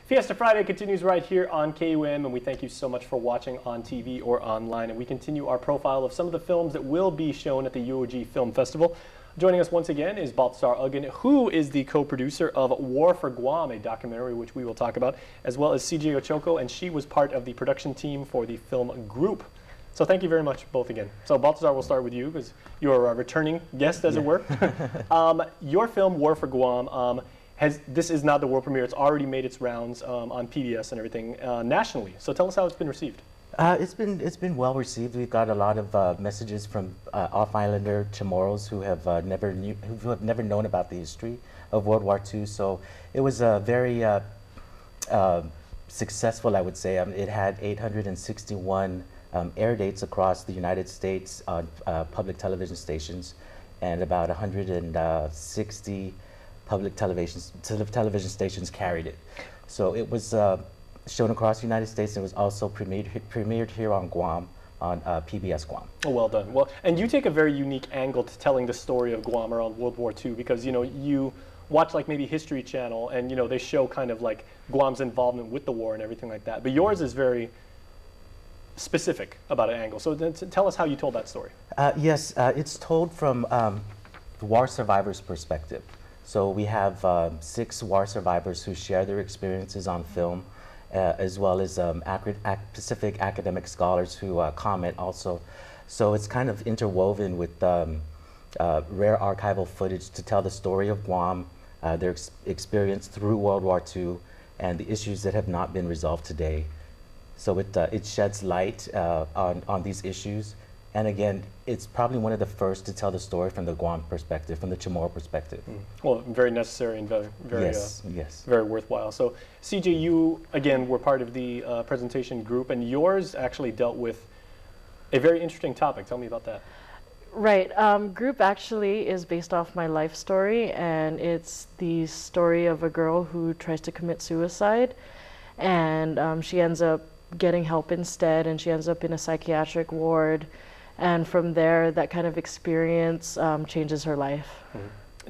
Fiesta Friday continues right here on KUM, and we thank you so much for watching on TV or online. And we continue our profile of some of the films that will be shown at the UOG Film Festival. Joining us once again is Balthazar Uggen, who is the co-producer of War for Guam, a documentary which we will talk about, as well as CJ Ochoko, and she was part of the production team for the film Group. So thank you very much, both again. So Balthazar, we'll start with you, because you're a returning guest, as it were. Your film, War for Guam, this is not the world premiere. It's already made its rounds on PBS and everything nationally. So tell us how it's been received. It's been well received. We've got a lot of messages from off-islander Chamorros who have never known about the history of World War II. So it was very successful, I would say. It had 861 air dates across the United States on public television stations, and about 160 public television stations carried it. So it was shown across the United States, and it was also premiered here on Guam, on PBS Guam. Oh, well done. Well, and you take a very unique angle to telling the story of Guam around World War II, because you watch like maybe History Channel, and they show kind of like Guam's involvement with the war and everything like that. But yours is very specific about an angle. So tell us how you told that story. Yes, it's told from the war survivors' perspective. So we have 6 war survivors who share their experiences on film, as well as Pacific academic scholars who comment also. So it's kind of interwoven with rare archival footage to tell the story of Guam, their experience through World War II, and the issues that have not been resolved today. So it sheds light on these issues. And again, it's probably one of the first to tell the story from the Guam perspective, from the Chamorro perspective. Well, very necessary and very very worthwhile. So CJ, you, again, were part of the presentation group, and yours actually dealt with a very interesting topic. Tell me about that. Right. Group actually is based off my life story, and it's the story of a girl who tries to commit suicide, and she ends up getting help instead, and she ends up in a psychiatric ward. And from there, that kind of experience changes her life.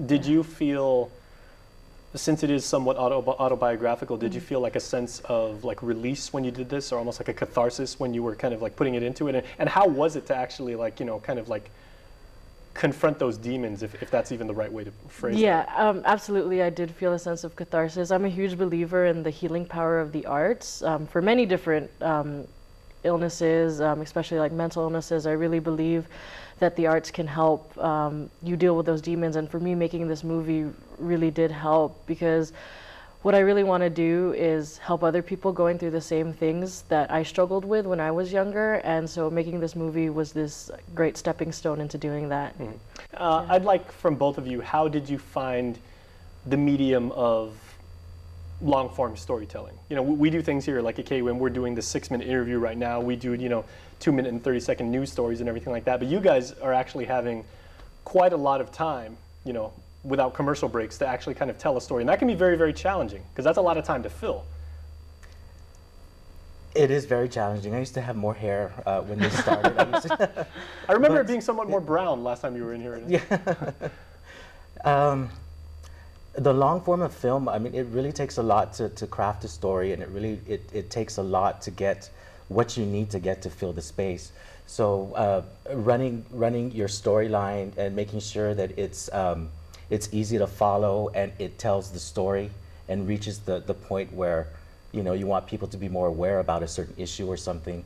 Did you feel, since it is somewhat autobiographical, did you feel like a sense of like release when you did this, or almost like a catharsis when you were kind of like putting it into it? And how was it to actually like, kind of like confront those demons, if that's even the right way to phrase it? Yeah, absolutely. I did feel a sense of catharsis. I'm a huge believer in the healing power of the arts for many different illnesses, especially like mental illnesses. I really believe that the arts can help you deal with those demons, and for me, making this movie really did help, because what I really want to do is help other people going through the same things that I struggled with when I was younger, and so making this movie was this great stepping stone into doing that. I'd like from both of you, how did you find the medium of long-form storytelling? We do things here like at KUM. We're doing the 6-minute interview right now. We do 2-minute and 30-second news stories and everything like that. But you guys are actually having quite a lot of time, without commercial breaks, to actually kind of tell a story, and that can be very, very challenging, because that's a lot of time to fill. It is very challenging. I used to have more hair when this started. I remember it being somewhat more brown last time you were in here. Yeah. The long form of film, I mean, it really takes a lot to craft a story, and it takes a lot to get what you need to get to fill the space. So running your storyline and making sure that it's easy to follow, and it tells the story and reaches the point where you want people to be more aware about a certain issue or something.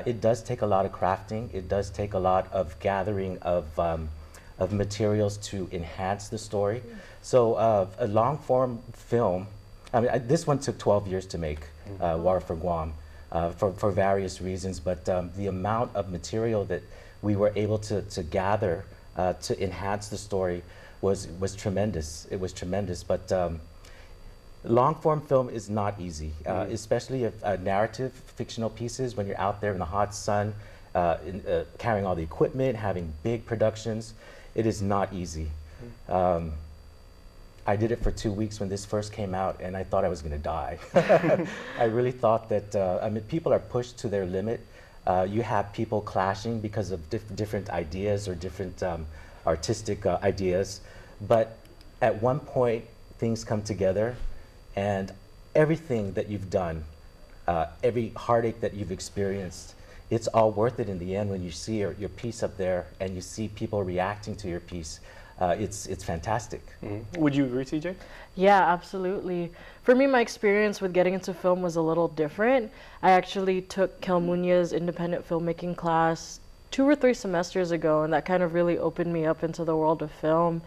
It does take a lot of crafting. It does take a lot of gathering of materials to enhance the story. So a long-form film, I mean, this one took 12 years to make, War for Guam, for various reasons, but the amount of material that we were able to gather to enhance the story was tremendous. It was tremendous, but long-form film is not easy, especially if narrative, fictional pieces, when you're out there in the hot sun, carrying all the equipment, having big productions. It is not easy. I did it for 2 weeks when this first came out, and I thought I was going to die. I really thought that, I mean, people are pushed to their limit. You have people clashing because of different ideas or different artistic ideas. But at one point, things come together, and everything that you've done, every heartache that you've experienced, it's all worth it in the end when you see your piece up there and you see people reacting to your piece. It's fantastic. Would you agree, CJ? Yeah, absolutely. For me, my experience with getting into film was a little different. I actually took Kelmunia's independent filmmaking class 2 or 3 semesters ago, and that kind of really opened me up into the world of film.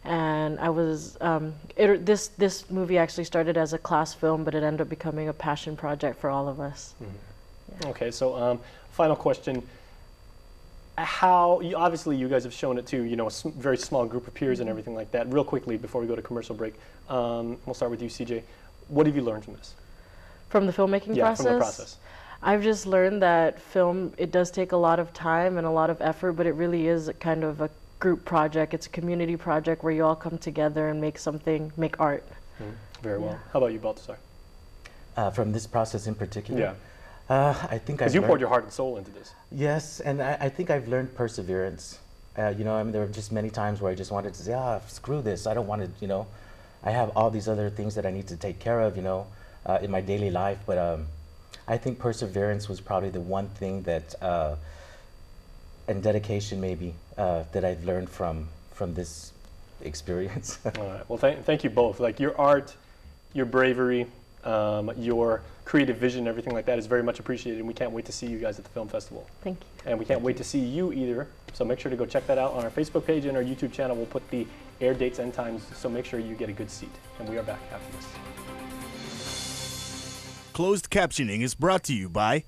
And I was, this movie actually started as a class film, but it ended up becoming a passion project for all of us. Yeah. Okay, so final question. Obviously you guys have shown it to, you know, a very small group of peers and everything like that. Real quickly before we go to commercial break, we'll start with you, CJ. What have you learned from this? From the filmmaking process? From the process. I've just learned that film, it does take a lot of time and a lot of effort, but it really is kind of a group project. It's a community project where you all come together and make art. Very well. How about you, Baltasar? From this process in particular? Yeah. I think because you poured your heart and soul into this. Yes, and I think I've learned perseverance. You know, I mean, there were just many times where I just wanted to say, screw this. I don't want to, you know, I have all these other things that I need to take care of, you know, in my daily life. But I think perseverance was probably the one thing that, and dedication maybe, that I've learned from this experience. All right. Well, thank you both. Like your art, your bravery, your creative vision, everything like that is very much appreciated, and we can't wait to see you guys at the film festival. Thank you. And we can't wait to see you either, so make sure to go check that out on our Facebook page and our YouTube channel. We'll put the air dates and times, so make sure you get a good seat. And we are back after this. Closed captioning is brought to you by